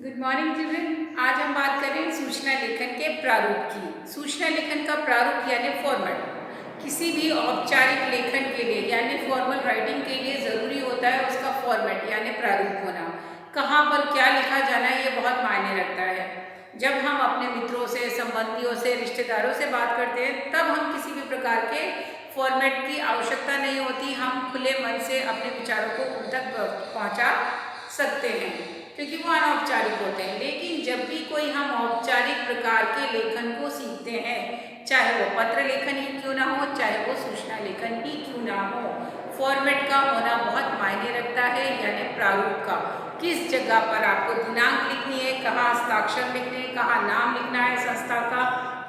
Good morning children. आज हम बात करें सूचना लेखन के प्रारूप की। सूचना लेखन का प्रारूप यानी फॉर्मेट किसी भी औपचारिक लेखन के लिए यानी फॉर्मल राइटिंग के लिए ज़रूरी होता है उसका फॉर्मेट यानी प्रारूप होना। कहाँ पर क्या लिखा जाना है ये बहुत मायने रखता है। जब हम अपने मित्रों से, संबंधियों से, रिश्तेदारों से बात करते हैं तब हम किसी भी प्रकार के फॉर्मेट की आवश्यकता नहीं होती। हम खुले मन से अपने विचारों को उन तक पहुँचा सकते हैं क्योंकि वो अनौपचारिक होते हैं। लेकिन जब भी कोई हम औपचारिक प्रकार के लेखन को सीखते हैं, चाहे वो पत्र लेखन ही क्यों ना हो, चाहे वो सूचना लेखन ही क्यों ना हो, फॉर्मेट का होना बहुत मायने रखता है। यानी प्रारूप का, किस जगह पर आपको दिनांक लिखनी है, कहाँ हस्ताक्षर लिखने हैं, कहाँ नाम लिखना है संस्था का,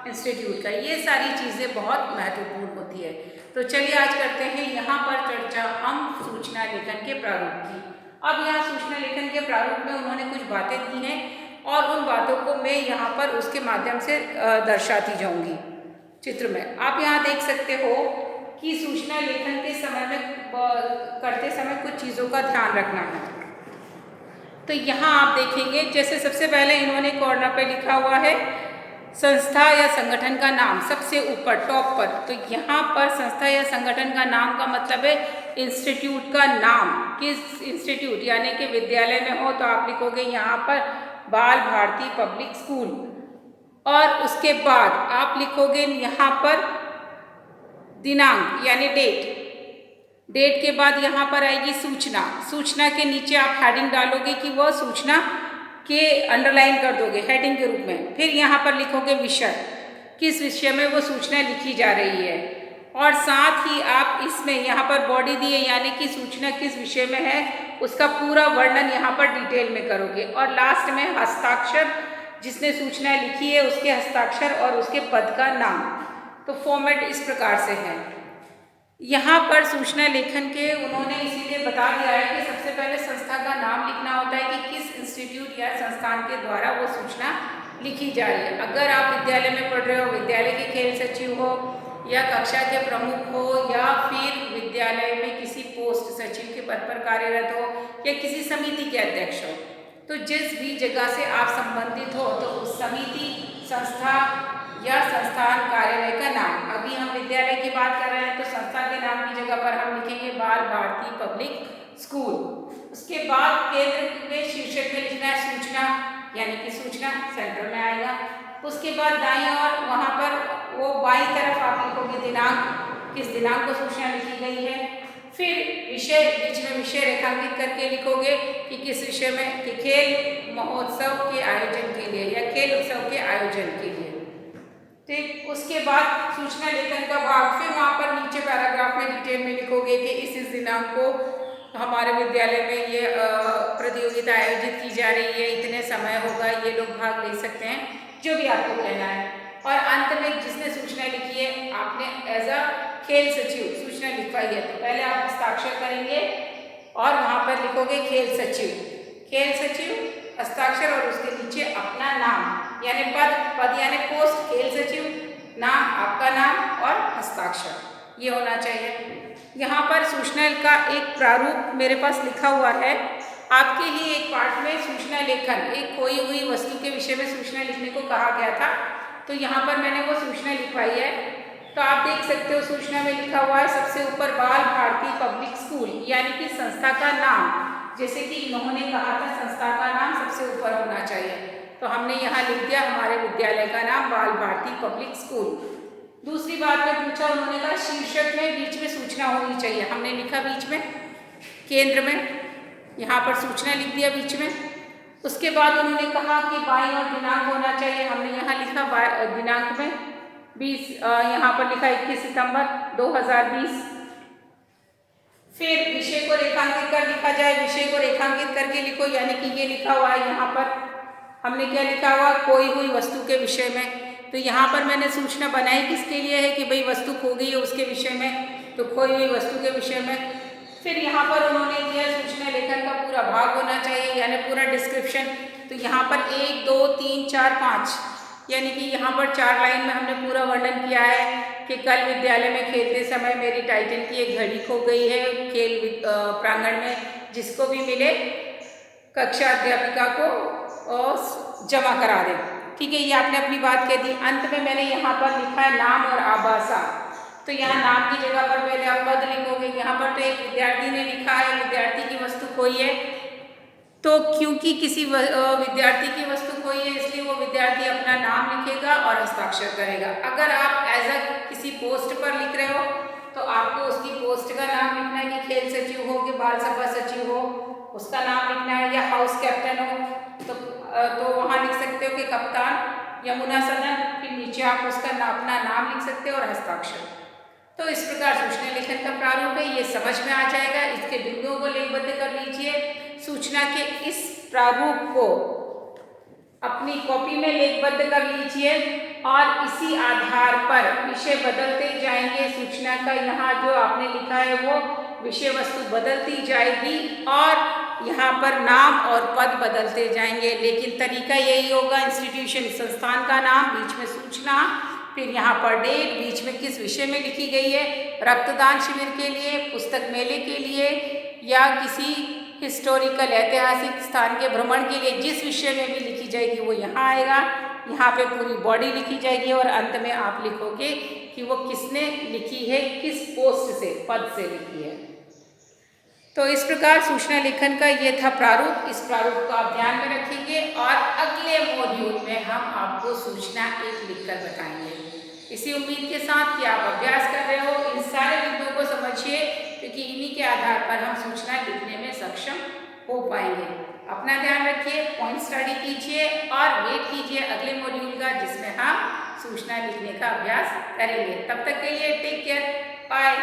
इंस्टीट्यूट का, ये सारी चीज़ें बहुत महत्वपूर्ण होती है। तो चलिए आज करते हैं यहाँ पर चर्चा हम सूचना लेखन के प्रारूप की। अब यहाँ सूचना लेखन के प्रारूप में उन्होंने कुछ बातें दी हैं और उन बातों को मैं यहाँ पर उसके माध्यम से दर्शाती जाऊंगी चित्र में। आप यहाँ देख सकते हो कि सूचना लेखन के समय में करते समय कुछ चीज़ों का ध्यान रखना है। तो यहाँ आप देखेंगे जैसे सबसे पहले इन्होंने कॉर्नर पे लिखा हुआ है संस्था या संगठन का नाम सबसे ऊपर टॉप पर। तो यहाँ पर संस्था या संगठन का नाम का मतलब है इंस्टीट्यूट का नाम। किस इंस्टीट्यूट यानी कि विद्यालय में हो तो आप लिखोगे यहाँ पर बाल भारती पब्लिक स्कूल, और उसके बाद आप लिखोगे यहाँ पर दिनांक यानी डेट। डेट के बाद यहाँ पर आएगी सूचना। सूचना के नीचे आप हेडिंग डालोगे कि वह सूचना के अंडरलाइन कर दोगे हेडिंग के रूप में। फिर यहाँ पर लिखोगे विषय, किस विषय में वो सूचना लिखी जा रही है, और साथ ही आप इसमें यहाँ पर बॉडी दी है यानी कि सूचना किस विषय में है उसका पूरा वर्णन यहाँ पर डिटेल में करोगे। और लास्ट में हस्ताक्षर, जिसने सूचना लिखी है उसके हस्ताक्षर और उसके पद का नाम। तो फॉर्मेट इस प्रकार से है। यहाँ पर सूचना लेखन के उन्होंने इसीलिए बता दिया है कि सबसे पहले संस्था का नाम लिखना होता है कि किस इंस्टीट्यूट या संस्थान के द्वारा वो सूचना लिखी जा रही है। अगर आप विद्यालय में पढ़ रहे हो, विद्यालय के खेल सचिव हो या कक्षा के प्रमुख हो या फिर विद्यालय में किसी पोस्ट सचिव के पद पर कार्यरत हो या किसी समिति के अध्यक्ष हो, तो जिस भी जगह से आप संबंधित हो तो उस समिति, संस्था या संस्थान कार्यालय का नाम। अभी हम विद्यालय की बात कर रहे हैं तो संस्था के नाम की जगह पर हम लिखेंगे बाल भारती पब्लिक स्कूल। उसके बाद केंद्र में शीर्षक में लिखना है सूचना यानी कि सूचना सेंटर में आएगा। उसके बाद दाईं और वहाँ पर वो बाईं तरफ आप लिखोगे दिनांक, किस दिनांक को सूचना लिखी गई है। फिर विषय, बीच में विषय रेखांकित करके लिखोगे कि किस विषय में, कि खेल महोत्सव के आयोजन के लिए या खेल उत्सव के आयोजन के लिए। ठीक, उसके बाद सूचना लेखन का भाग, फिर वहाँ पर नीचे पैराग्राफ में डिटेल में लिखोगे कि इस दिनांक को हमारे विद्यालय में ये प्रतियोगिता आयोजित की जा रही है, इतने समय होगा, ये लोग भाग ले सकते हैं, जो भी आपको कहना है। और अंत में जिसने सूचना लिखी है, आपने एज अ खेल सचिव सूचना लिखवाई है, तो पहले आप हस्ताक्षर करेंगे और वहाँ पर लिखोगे खेल सचिव, खेल सचिव हस्ताक्षर और उसके नीचे अपना नाम यानी पद यानी पोस्ट, खेल सचिव, नाम, आपका नाम और हस्ताक्षर, ये होना चाहिए। यहाँ पर सूचना का एक प्रारूप मेरे पास लिखा हुआ है आपके लिए। एक पार्ट में सूचना लेखन, एक खोई हुई वस्तु के विषय में सूचना लिखने को कहा गया था, तो यहाँ पर मैंने वो सूचना लिखवाई है। तो आप देख सकते हो सूचना में लिखा हुआ है सबसे ऊपर बाल भारती पब्लिक स्कूल यानी कि संस्था का नाम, जैसे कि इन्होंने कहा था संस्था का नाम सबसे ऊपर होना चाहिए, तो हमने यहाँ लिख दिया हमारे विद्यालय का नाम बाल भारती पब्लिक स्कूल। दूसरी बात में पूछा उन्होंने कहा शीर्षक में बीच में सूचना होनी चाहिए, हमने लिखा बीच में, केंद्र में, यहाँ पर सूचना लिख दिया बीच में। उसके बाद उन्होंने कहा कि बाईं और दिनांक होना चाहिए, हमने यहाँ लिखा दिनांक में 20, यहाँ पर लिखा 21 सितंबर 2020। फिर विषय को रेखांकित कर लिखा जाए, विषय को रेखांकित करके लिखो यानी कि ये लिखा हुआ है यहाँ पर, हमने क्या लिखा हुआ, खोई हुई वस्तु के विषय में। तो यहाँ पर मैंने सूचना बनाई किसके लिए है कि भाई वस्तु खो गई है उसके विषय में, तो खोई हुई वस्तु के विषय में। फिर यहाँ पर उन्होंने दिया सूचना लेखन का पूरा भाग होना चाहिए यानी पूरा डिस्क्रिप्शन। तो यहाँ पर 1, 2, 3, 4, 5 यानी कि यहाँ पर 4 लाइन में हमने पूरा वर्णन किया है कि कल विद्यालय में खेलते समय मेरी टाइटन की एक घड़ी खो गई है खेल प्रांगण में, जिसको भी मिले कक्षा अध्यापिका को जमा करा दें। ठीक है, ये आपने अपनी बात कह दी। अंत में मैंने यहाँ पर लिखा है नाम और आभाषा। तो यहाँ नाम की जगह पर पहले आप पद लिखोगे। यहाँ पर तो एक विद्यार्थी ने लिखा है विद्यार्थी की वस्तु खोई है, तो क्योंकि किसी विद्यार्थी की वस्तु खोई है इसलिए वो विद्यार्थी अपना नाम लिखेगा और हस्ताक्षर करेगा। अगर आप एज अ किसी पोस्ट पर लिख रहे हो तो आपको उसकी पोस्ट का नाम लिखना है कि खेल सचिव हो कि बाल सभा सचिव हो, उसका नाम लिखना है, या हाउस कैप्टन हो तो वहाँ लिख सकते हो कि कप्तान यमुना सदन, फिर नीचे आप उसका अपना नाम लिख सकते हो और हस्ताक्षर। तो इस प्रकार सूचना लेखन का प्रारूप है, ये समझ में आ जाएगा। इसके बिंदुओं को लेखबद्ध कर लीजिए। सूचना के इस प्रारूप को अपनी कॉपी में लेखबद्ध कर लीजिए और इसी आधार पर विषय बदलते जाएंगे। सूचना का यहाँ जो आपने लिखा है वो विषय वस्तु बदलती जाएगी और यहाँ पर नाम और पद बदलते जाएंगे, लेकिन तरीका यही होगा। इंस्टीट्यूशन संस्थान का नाम, बीच में सूचना, फिर यहाँ पर डेट, बीच में किस विषय में लिखी गई है, रक्तदान शिविर के लिए, पुस्तक मेले के लिए, या किसी हिस्टोरिकल ऐतिहासिक स्थान के भ्रमण के लिए, जिस विषय में भी लिखी जाएगी वो यहाँ आएगा। यहाँ पे पूरी बॉडी लिखी जाएगी और अंत में आप लिखोगे कि वो किसने लिखी है, किस पोस्ट से, पद से लिखी है। तो इस प्रकार सूचना लेखन का ये था प्रारूप। इस प्रारूप को आप ध्यान में रखेंगे और अगले मॉड्यूल में हम आपको सूचना एक लिखकर बताएंगे। इसी उम्मीद के साथ कि आप अभ्यास कर रहे हो, इन सारे बिंदुओं को समझिए, क्योंकि इन्हीं के आधार पर हम सूचना लिखने में सक्षम हो पाएंगे। अपना ध्यान रखिए, पॉइंट स्टडी कीजिए और वेट कीजिए अगले मॉड्यूल का, जिसमें हम सूचना लिखने का अभ्यास करेंगे। तब तक के लिए टेक केयर, बाय।